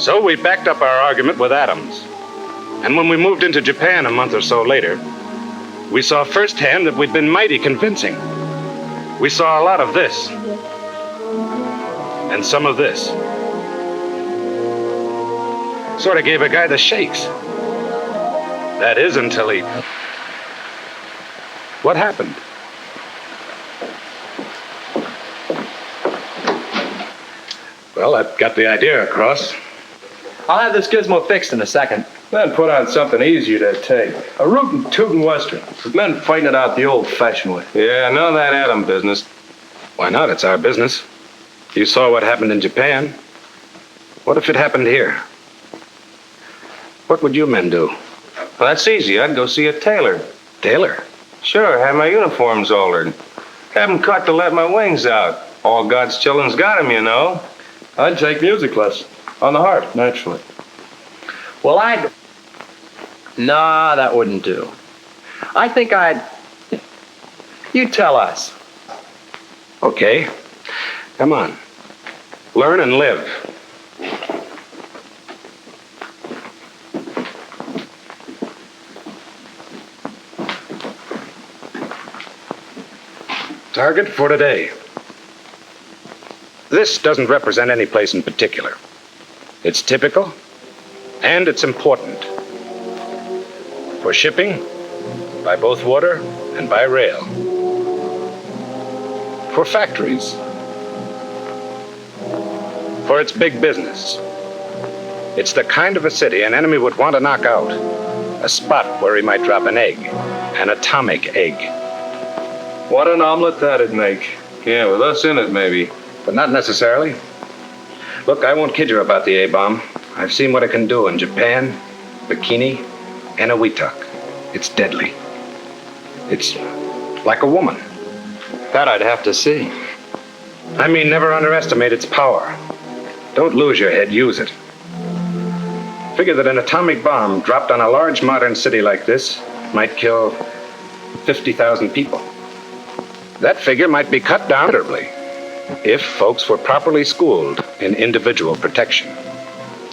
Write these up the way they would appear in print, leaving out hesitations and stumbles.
So we backed up our argument with Adams. And when we moved into Japan a month or so later, we saw firsthand that we'd been mighty convincing. We saw a lot of this. And some of this. Sort of gave a guy the shakes. That is until he... What happened? Well, I've got the idea across. I'll have this gizmo fixed in a second. Then put on something easier to take. A rootin' tootin' western, with men fighting it out the old-fashioned way. Yeah, none of that Adam business. Why not? It's our business. You saw what happened in Japan. What if it happened here? What would you men do? Well, that's easy. I'd go see a tailor. Tailor? Sure, have my uniforms altered. Have 'em cut to let my wings out. All God's children's got 'em, you know. I'd take music lessons. On the harp, naturally. Well, Nah, that wouldn't do. I think You tell us. Okay. Come on. Learn and live. Target for today. This doesn't represent any place in particular. It's typical, and it's important. For shipping, by both water and by rail. For factories. For its big business. It's the kind of a city an enemy would want to knock out. A spot where he might drop an egg, an atomic egg. What an omelet that'd make. Yeah, with us in it, maybe. But not necessarily. Look, I won't kid you about the A-bomb. I've seen what it can do in Japan, Bikini, and Awitak. It's deadly. It's like a woman. That I'd have to see. I mean, never underestimate its power. Don't lose your head, use it. Figure that an atomic bomb dropped on a large modern city like this might kill 50,000 people. That figure might be cut down considerably if folks were properly schooled in individual protection.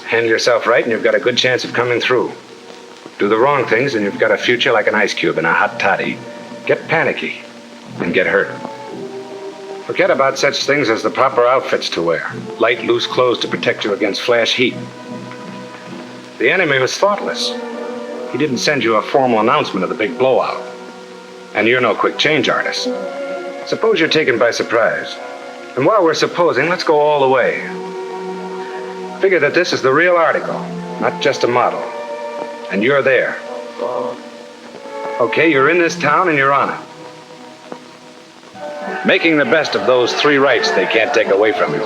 Handle yourself right and you've got a good chance of coming through. Do the wrong things and you've got a future like an ice cube in a hot toddy. Get panicky and get hurt. Forget about such things as the proper outfits to wear. Light, loose clothes to protect you against flash heat. The enemy was thoughtless. He didn't send you a formal announcement of the big blowout. And you're no quick change artist. Suppose you're taken by surprise. And while we're supposing, let's go all the way. Figure that this is the real article, not just a model. And you're there. Okay, you're in this town and you're on it. Making the best of those three rights they can't take away from you.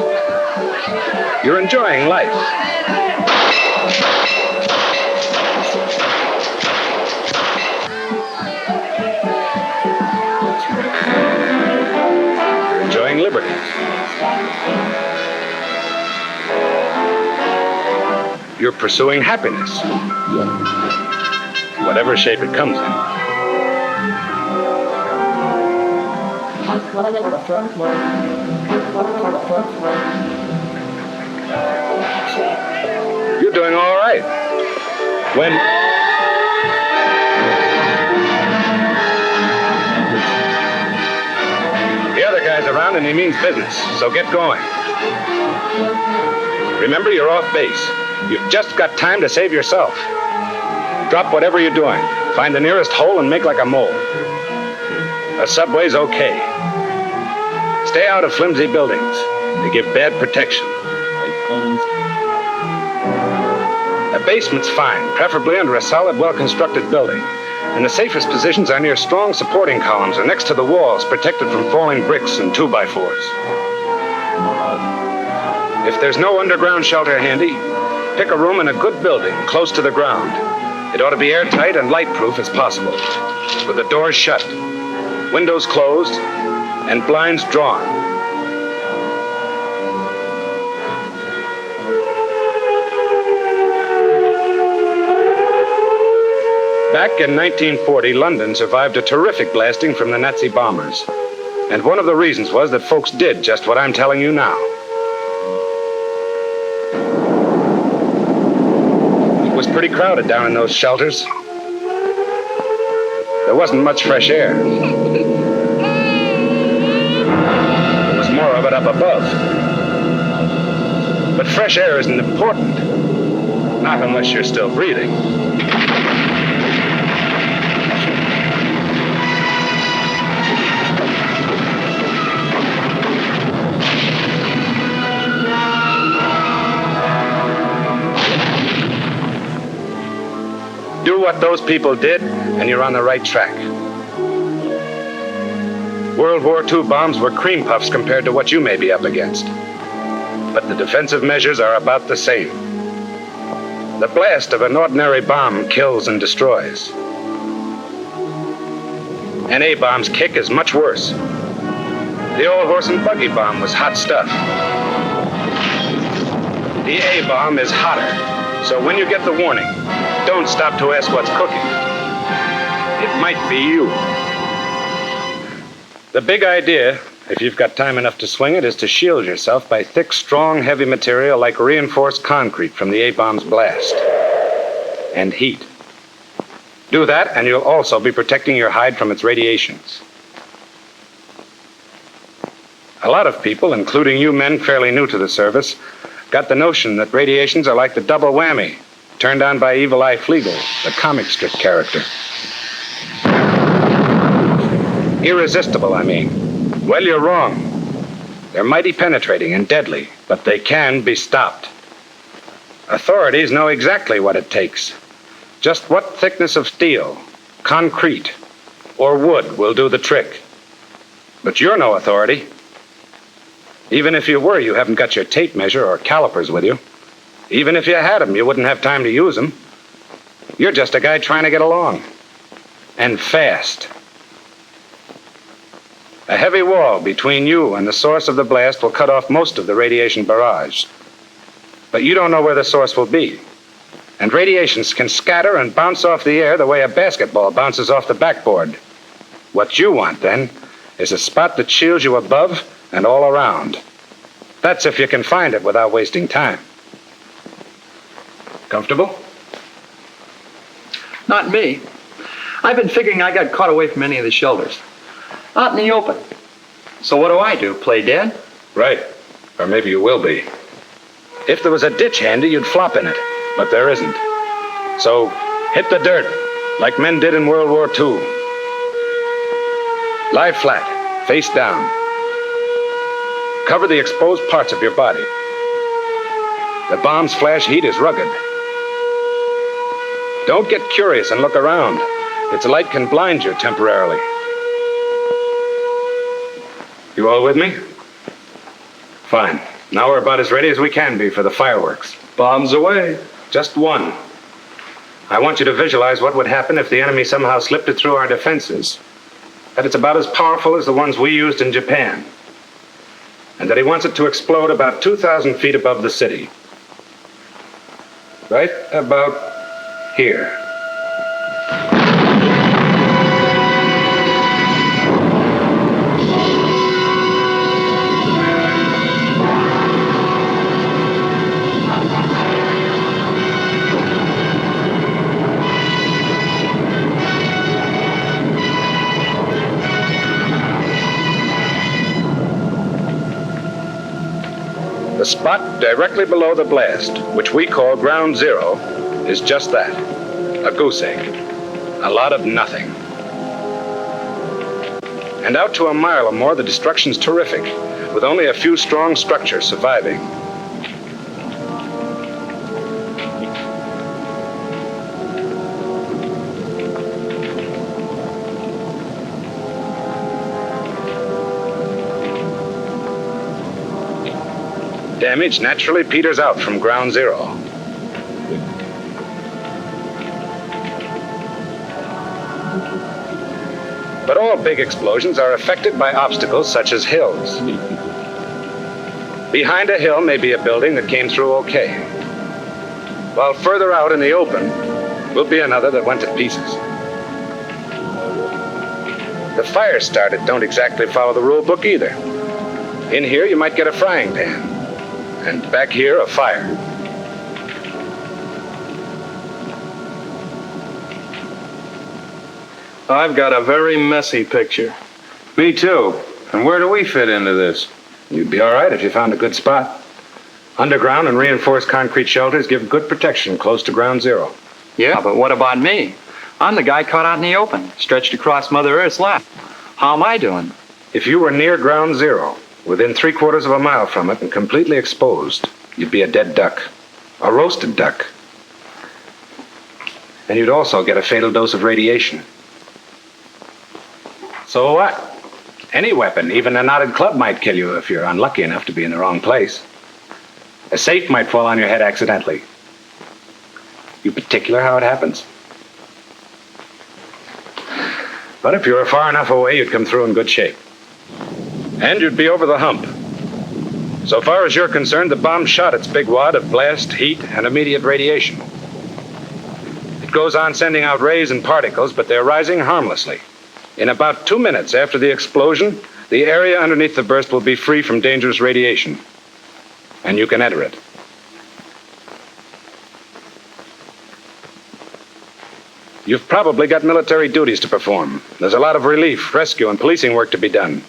You're enjoying life. You're enjoying liberty. You're pursuing happiness. Whatever shape it comes in. You're doing all right. When the other guy's around and he means business, so get going. Remember, you're off base. You've just got time to save yourself. Drop whatever you're doing. Find the nearest hole and make like a mole. A subway's okay. Stay out of flimsy buildings. They give bad protection. A basement's fine, preferably under a solid, well-constructed building. And the safest positions are near strong supporting columns or next to the walls, protected from falling bricks and 2x4s. If there's no underground shelter handy, pick a room in a good building, close to the ground. It ought to be airtight and light-proof as possible, with the doors shut, windows closed, and blinds drawn. Back in 1940, London survived a terrific blasting from the Nazi bombers. And one of the reasons was that folks did just what I'm telling you now. pretty crowded down in those shelters. There wasn't much fresh air. There was more of it up above. But fresh air isn't important. Not unless you're still breathing. Do what those people did, and you're on the right track. World War II bombs were cream puffs compared to what you may be up against. But the defensive measures are about the same. The blast of an ordinary bomb kills and destroys. An A-bomb's kick is much worse. The old horse and buggy bomb was hot stuff. The A-bomb is hotter, so when you get the warning, don't stop to ask what's cooking. It might be you. The big idea, if you've got time enough to swing it, is to shield yourself by thick, strong, heavy material like reinforced concrete from the A-bomb's blast. And heat. Do that, and you'll also be protecting your hide from its radiations. A lot of people, including you men fairly new to the service, got the notion that radiations are like the double whammy turned on by Evil Eye Flegel, the comic strip character. Irresistible, I mean. Well, you're wrong. They're mighty penetrating and deadly, but they can be stopped. Authorities know exactly what it takes. Just what thickness of steel, concrete, or wood will do the trick. But you're no authority. Even if you were, you haven't got your tape measure or calipers with you. Even if you had them, you wouldn't have time to use them. You're just a guy trying to get along. And fast. A heavy wall between you and the source of the blast will cut off most of the radiation barrage. But you don't know where the source will be. And radiations can scatter and bounce off the air the way a basketball bounces off the backboard. What you want, then, is a spot that shields you above and all around. That's if you can find it without wasting time. Comfortable? Not me. I've been figuring I got caught away from any of the shelters. Out in the open. So what do? Play dead? Right. Or maybe you will be. If there was a ditch handy, you'd flop in it. But there isn't. So hit the dirt, like men did in World War II. Lie flat, face down. Cover the exposed parts of your body. The bomb's flash heat is rugged. Don't get curious and look around. Its light can blind you temporarily. You all with me? Fine. Now we're about as ready as we can be for the fireworks. Bombs away. Just one. I want you to visualize what would happen if the enemy somehow slipped it through our defenses. That it's about as powerful as the ones we used in Japan. And that he wants it to explode about 2,000 feet above the city. Right about here. The spot directly below the blast, which we call Ground Zero, is just that. A goose egg. A lot of nothing. And out to a mile or more, the destruction's terrific, with only a few strong structures surviving. Damage naturally peters out from Ground Zero. But all big explosions are affected by obstacles such as hills. Behind a hill may be a building that came through okay, while further out in the open will be another that went to pieces. The fires started don't exactly follow the rule book either. In here you might get a frying pan. And back here, a fire. I've got a very messy picture. Me too. And where do we fit into this? You'd be all right if you found a good spot. Underground and reinforced concrete shelters give good protection close to ground zero. Yeah, but what about me? I'm the guy caught out in the open, stretched across Mother Earth's lap. How am I doing? If you were near ground zero, within 3/4 of a mile from it and completely exposed, you'd be a dead duck. A roasted duck. And you'd also get a fatal dose of radiation. So what? Any weapon, even a knotted club, might kill you if you're unlucky enough to be in the wrong place. A safe might fall on your head accidentally. You particular how it happens? But if you were far enough away, you'd come through in good shape. And you'd be over the hump. So far as you're concerned, the bomb shot its big wad of blast, heat, and immediate radiation. It goes on sending out rays and particles, but they're rising harmlessly. In about 2 minutes after the explosion, the area underneath the burst will be free from dangerous radiation. And you can enter it. You've probably got military duties to perform. There's a lot of relief, rescue, and policing work to be done.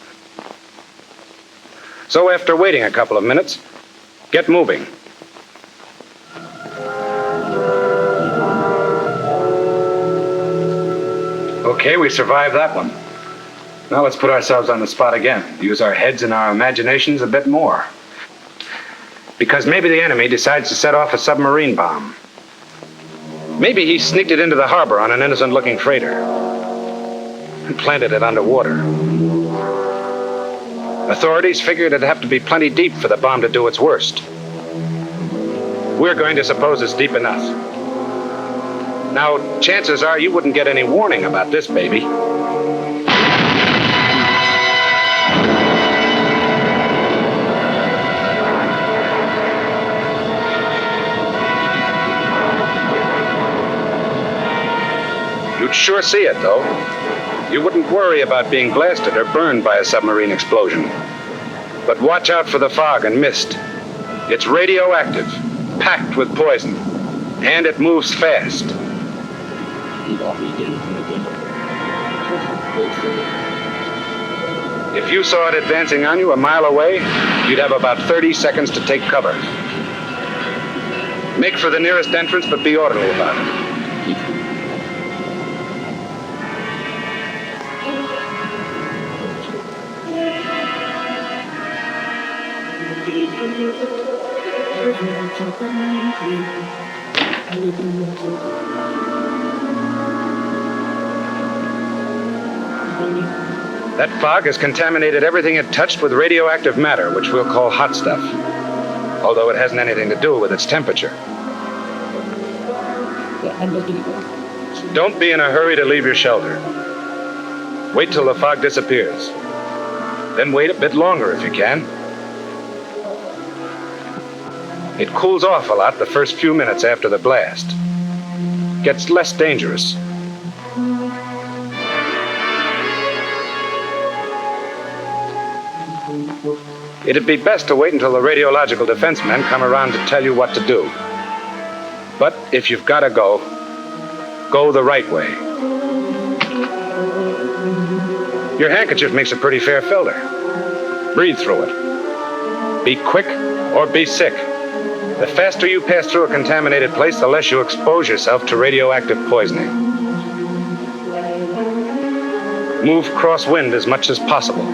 So after waiting a couple of minutes, get moving. Okay, we survived that one. Now let's put ourselves on the spot again. Use our heads and our imaginations a bit more. Because maybe the enemy decides to set off a submarine bomb. Maybe he sneaked it into the harbor on an innocent-looking freighter and planted it underwater. Authorities figured it'd have to be plenty deep for the bomb to do its worst. We're going to suppose it's deep enough. Now, chances are you wouldn't get any warning about this baby. You'd sure see it, though. You wouldn't worry about being blasted or burned by a submarine explosion. But watch out for the fog and mist. It's radioactive, packed with poison, and it moves fast. If you saw it advancing on you a mile away, you'd have about 30 seconds to take cover. Make for the nearest entrance, but be orderly about it. That fog has contaminated everything it touched with radioactive matter, which we'll call hot stuff. Although it hasn't anything to do with its temperature. Don't be in a hurry to leave your shelter. Wait till the fog disappears. Then wait a bit longer if you can. It cools off a lot the first few minutes after the blast. Gets less dangerous. It'd be best to wait until the radiological defense men come around to tell you what to do. But if you've got to go, go the right way. Your handkerchief makes a pretty fair filter. Breathe through it. Be quick or be sick. The faster you pass through a contaminated place, the less you expose yourself to radioactive poisoning. Move crosswind as much as possible.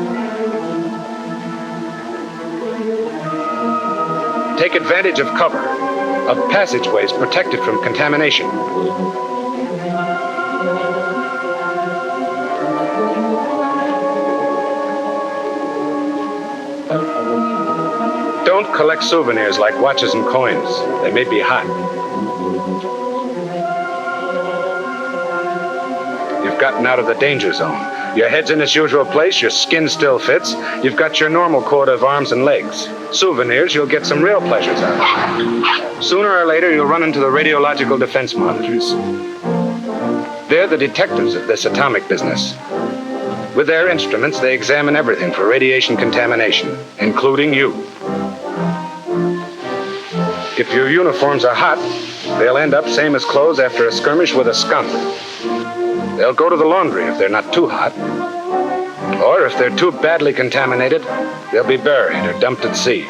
Take advantage of cover, of passageways protected from contamination. Don't collect souvenirs like watches and coins. They may be hot. You've gotten out of the danger zone. Your head's in its usual place, your skin still fits. You've got your normal coat of arms and legs. Souvenirs, you'll get some real pleasures out of. Sooner or later, you'll run into the radiological defense monitors. They're the detectives of this atomic business. With their instruments, they examine everything for radiation contamination, including you. If your uniforms are hot, they'll end up same as clothes after a skirmish with a skunk. They'll go to the laundry if they're not too hot. Or if they're too badly contaminated, they'll be buried or dumped at sea.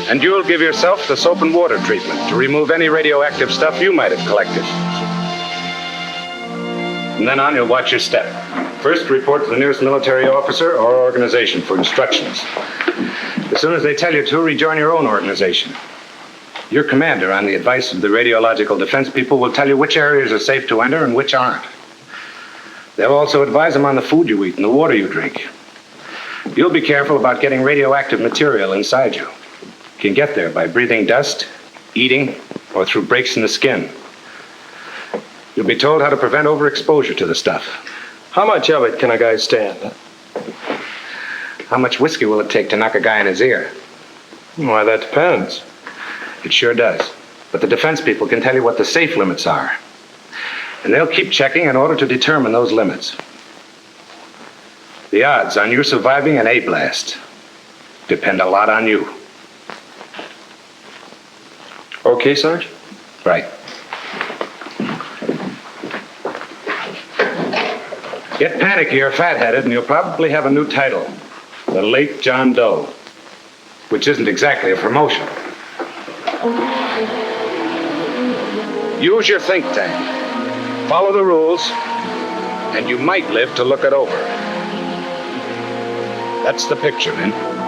And you'll give yourself the soap and water treatment to remove any radioactive stuff you might have collected. From then on, you'll watch your step. First, report to the nearest military officer or organization for instructions. As soon as they tell you to, rejoin your own organization. Your commander, on the advice of the radiological defense people, will tell you which areas are safe to enter and which aren't. They'll also advise them on the food you eat and the water you drink. You'll be careful about getting radioactive material inside you. You can get there by breathing dust, eating, or through breaks in the skin. You'll be told how to prevent overexposure to the stuff. How much of it can a guy stand? How much whiskey will it take to knock a guy in his ear? Why, that depends. It sure does. But the defense people can tell you what the safe limits are. And they'll keep checking in order to determine those limits. The odds on you surviving an A-blast depend a lot on you. Okay, Sarge? Right. Get panicky or fat-headed, and you'll probably have a new title. The Late John Doe. Which isn't exactly a promotion. Use your think tank. Follow the rules, and you might live to look it over. That's the picture, man.